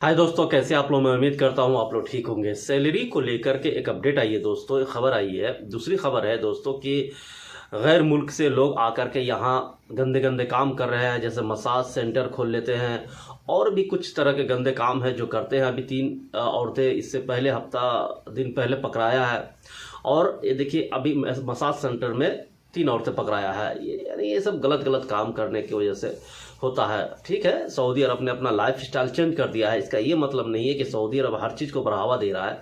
हाय दोस्तों, कैसे आप लोग। मैं उम्मीद करता हूँ आप लोग ठीक होंगे। सैलरी को लेकर के एक अपडेट आई है दोस्तों, एक खबर आई है। दूसरी खबर है दोस्तों कि गैर मुल्क से लोग आकर के यहाँ गंदे गंदे काम कर रहे हैं, जैसे मसाज सेंटर खोल लेते हैं और भी कुछ तरह के गंदे काम है जो करते हैं। अभी 3 औरतें इससे पहले हफ्ता दिन पहले पकड़ाया है। और ये देखिए, अभी मसाज सेंटर में 3 औरतें पकड़ाया है। यानी ये सब गलत गलत काम करने की वजह से होता है। ठीक है, सऊदी अरब ने अपना लाइफ स्टाइल चेंज कर दिया है। इसका ये मतलब नहीं है कि सऊदी अरब हर चीज़ को बढ़ावा दे रहा है।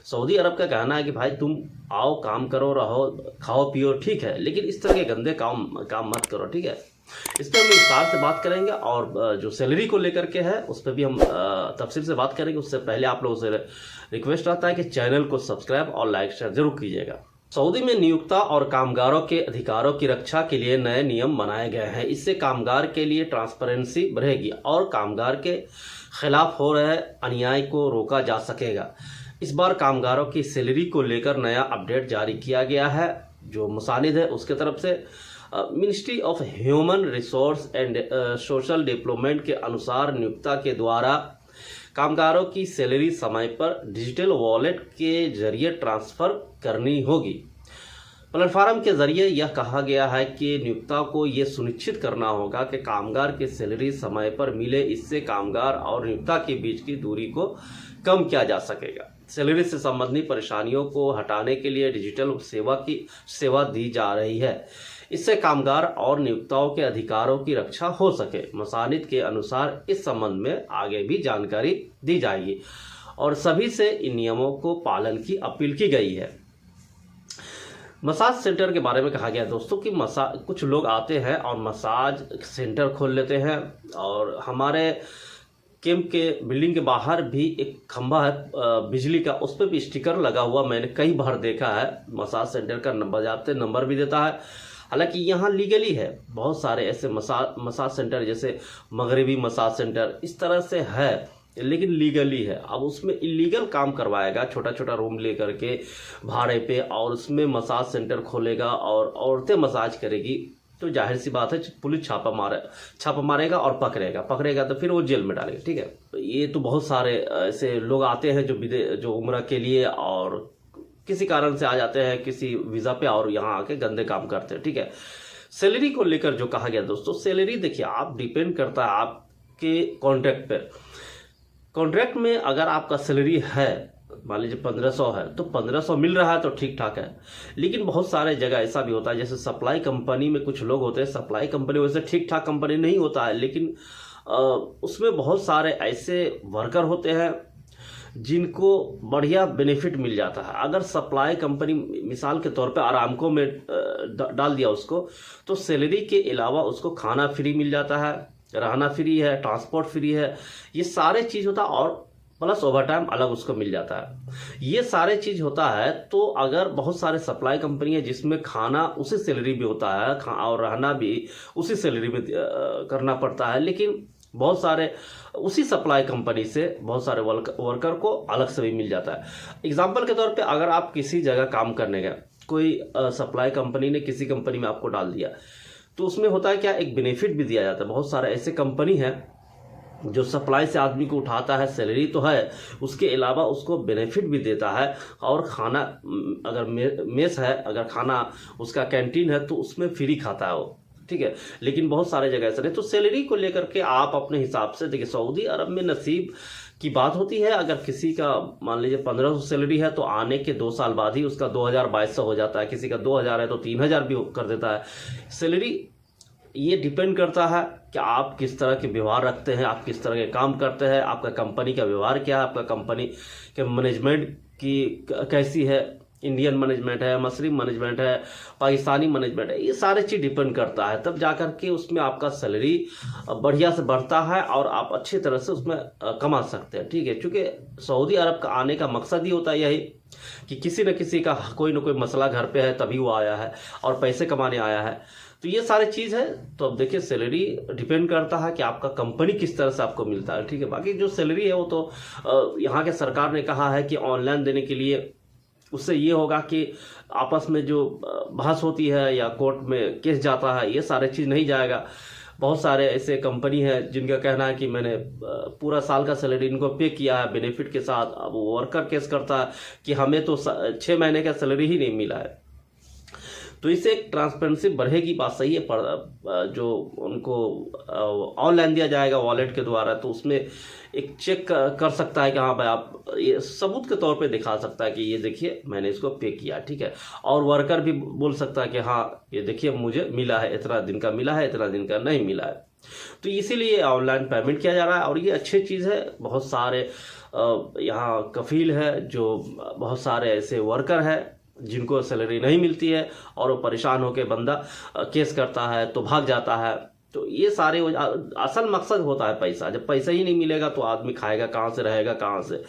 सऊदी अरब का कहना है कि भाई तुम आओ, काम करो, रहो, खाओ पियो, ठीक है, लेकिन इस तरह के गंदे काम काम मत करो। ठीक है, इस पर हम विस्तार से बात करेंगे और जो सैलरी को लेकर के है उस पर भी हम तफसील से बात करेंगे। उससे पहले आप लोगों से रिक्वेस्ट रहता है कि चैनल को सब्सक्राइब और लाइक शेयर जरूर कीजिएगा। सऊदी में नियोक्ता और कामगारों के अधिकारों की रक्षा के लिए नए नियम बनाए गए हैं। इससे कामगार के लिए ट्रांसपेरेंसी बढ़ेगी और कामगार के खिलाफ हो रहे अन्याय को रोका जा सकेगा। इस बार कामगारों की सैलरी को लेकर नया अपडेट जारी किया गया है। जो मुसानिद है उसके तरफ से ministry of human resource and social development के अनुसार नियोक्ता के द्वारा कामगारों की सैलरी समय पर डिजिटल वॉलेट के जरिए ट्रांसफ़र करनी होगी। प्लेटफार्म के जरिए यह कहा गया है कि नियोक्ता को यह सुनिश्चित करना होगा कि कामगार की सैलरी समय पर मिले। इससे कामगार और नियोक्ता के बीच की दूरी को कम किया जा सकेगा। सैलरी से संबंधित परेशानियों को हटाने के लिए डिजिटल सेवा दी जा रही है। इससे कामगार और नियोक्ताओं के अधिकारों की रक्षा हो सके। मसानिद के अनुसार इस संबंध में आगे भी जानकारी दी जाएगी और सभी से इन नियमों को पालन की अपील की गई है। मसाज सेंटर के बारे में कहा गया दोस्तों कि कुछ लोग आते हैं और मसाज सेंटर खोल लेते हैं। और हमारे कैंप के बिल्डिंग के बाहर भी एक खंभा है बिजली का, उस पर भी स्टिकर लगा हुआ मैंने कई बार देखा है। मसाज सेंटर का बजाते नंबर भी देता है। हालांकि यहाँ लीगली है, बहुत सारे ऐसे मसाज सेंटर जैसे मगरबी मसाज सेंटर इस तरह से है, लेकिन लीगली है। अब उसमें इलीगल काम करवाएगा, छोटा छोटा रूम ले करके भाड़े पे, और उसमें मसाज सेंटर खोलेगा और औरतें मसाज करेगी, तो जाहिर सी बात है पुलिस छापा मारेगा और पकड़ेगा तो फिर वो जेल में डालेगा। ठीक है, तो ये तो बहुत सारे ऐसे लोग आते हैं जो उम्रा के लिए और किसी कारण से आ जाते हैं किसी वीज़ा पे और यहाँ आके गंदे काम करते हैं। ठीक है, सैलरी को लेकर जो कहा गया दोस्तों, सैलरी देखिए आप डिपेंड करता है आपके कॉन्ट्रैक्ट पर। कॉन्ट्रैक्ट में अगर आपका सैलरी है, मान लीजिए 1500 है, तो 1500 मिल रहा है तो ठीक ठाक है। लेकिन बहुत सारे जगह ऐसा भी होता है, जैसे सप्लाई कंपनी में कुछ लोग होते हैं। सप्लाई कंपनी वैसे ठीक ठाक कंपनी नहीं होता है, लेकिन उसमें बहुत सारे ऐसे वर्कर होते हैं जिनको बढ़िया बेनिफिट मिल जाता है। अगर सप्लाई कंपनी मिसाल के तौर पे आरामको में डाल दिया उसको, तो सैलरी के अलावा उसको खाना फ्री मिल जाता है, रहना फ्री है, ट्रांसपोर्ट फ्री है, ये सारे चीज़ होता है, और प्लस ओवर टाइम अलग उसको मिल जाता है। ये सारे चीज़ होता है। तो अगर बहुत सारे सप्लाई कंपनी है जिसमें खाना उसी सैलरी में होता है और रहना भी उसी सैलरी में करना पड़ता है, लेकिन बहुत सारे उसी सप्लाई कंपनी से बहुत सारे वर्कर को अलग से भी मिल जाता है। एग्जाम्पल के तौर पे अगर आप किसी जगह काम करने गए, कोई सप्लाई कंपनी ने किसी कंपनी में आपको डाल दिया, तो उसमें होता है क्या, एक बेनिफिट भी दिया जाता है। बहुत सारे ऐसे कंपनी है जो सप्लाई से आदमी को उठाता है, सैलरी तो है, उसके अलावा उसको बेनिफिट भी देता है। और खाना अगर मेस है, अगर खाना उसका कैंटीन है तो उसमें फ्री खाता है वो। ठीक है, लेकिन बहुत सारे जगह ऐसा नहीं। तो सैलरी को लेकर के आप अपने हिसाब से देखिए, सऊदी अरब में नसीब की बात होती है। अगर किसी का मान लीजिए 1500 सैलरी है, तो आने के 2 साल बाद ही उसका 2200 हो जाता है। किसी का 2000 है तो 3000 भी कर देता है। सैलरी ये डिपेंड करता है कि आप किस तरह के व्यवहार रखते हैं, आप किस तरह के काम करते हैं, आपका कंपनी का व्यवहार क्या है, आपका कंपनी के मैनेजमेंट की कैसी है, इंडियन मैनेजमेंट है, मसरी मैनेजमेंट है, पाकिस्तानी मैनेजमेंट है, ये सारे चीज़ डिपेंड करता है। तब जाकर के उसमें आपका सैलरी बढ़िया से बढ़ता है और आप अच्छी तरह से उसमें कमा सकते हैं। ठीक है, क्योंकि सऊदी अरब का आने का मकसद ही होता है यही कि किसी न किसी का कोई ना कोई मसला घर पे है, तभी वो आया है और पैसे कमाने आया है। तो ये सारी चीज़ है। तो अब देखिए, सैलरी डिपेंड करता है कि आपका कंपनी किस तरह से आपको मिलता है। ठीक है, बाकी जो सैलरी है वो तो यहाँ के सरकार ने कहा है कि ऑनलाइन देने के लिए। उससे ये होगा कि आपस में जो बहस होती है या कोर्ट में केस जाता है, ये सारे चीज़ नहीं जाएगा। बहुत सारे ऐसे कंपनी है जिनका कहना है कि मैंने पूरा साल का सैलरी इनको पे किया है बेनिफिट के साथ। अब वर्कर केस करता है कि हमें तो 6 महीने का सैलरी ही नहीं मिला है। तो इससे एक ट्रांसपेरेंसी बढ़ेगी, बात सही है। पर जो उनको ऑनलाइन दिया जाएगा वॉलेट के द्वारा, तो उसमें एक चेक कर सकता है कि हाँ भाई, आप ये सबूत के तौर पे दिखा सकता है कि ये देखिए मैंने इसको पे किया, ठीक है। और वर्कर भी बोल सकता है कि हाँ ये देखिए मुझे मिला है, इतना दिन का मिला है, इतना दिन का नहीं मिला है। तो इसीलिए ऑनलाइन पेमेंट किया जा रहा है और ये अच्छी चीज़ है। बहुत सारे यहाँ कफील है, जो बहुत सारे ऐसे वर्कर है जिनको सैलरी नहीं मिलती है और वो परेशान होकर बंदा केस करता है तो भाग जाता है। तो ये सारे असल मकसद होता है पैसा। जब पैसा ही नहीं मिलेगा तो आदमी खाएगा कहाँ से, रहेगा कहाँ से,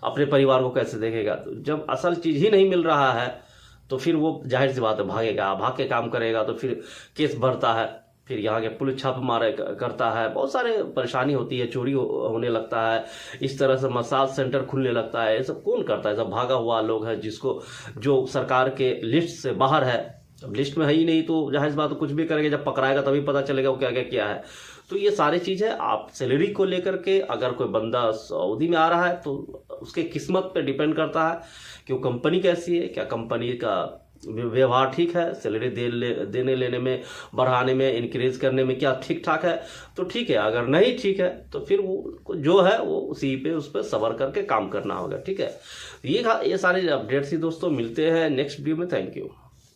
अपने परिवार को कैसे देखेगा। तो जब असल चीज़ ही नहीं मिल रहा है तो फिर वो जाहिर सी बात है भागेगा, भाग के काम करेगा, तो फिर केस भरता है, फिर यहाँ के पुलिस छापे मारे करता है, बहुत सारे परेशानी होती है, चोरी होने लगता है, इस तरह से मसाज सेंटर खुलने लगता है। ये सब कौन करता है? सब भागा हुआ लोग है जिसको जो सरकार के लिस्ट से बाहर है। अब लिस्ट में है ही नहीं तो जाहिर बात कुछ भी करेंगे, जब पकड़ाएगा तभी पता चलेगा वो क्या क्या किया है। तो ये सारी चीज़ है। आप सैलरी को लेकर के अगर कोई बंदा सऊदी में आ रहा है तो उसके किस्मत पे डिपेंड करता है कि वो कंपनी कैसी है, क्या कंपनी का व्यवहार ठीक है, सैलरी देने लेने में, बढ़ाने में, इंक्रीज करने में क्या ठीक ठाक है तो ठीक है। अगर नहीं ठीक है तो फिर वो जो है वो उसी पे उस पर सब्र करके काम करना होगा, ठीक है। ये सारे अपडेट्स ही दोस्तों मिलते हैं नेक्स्ट वीडियो में। Thank you.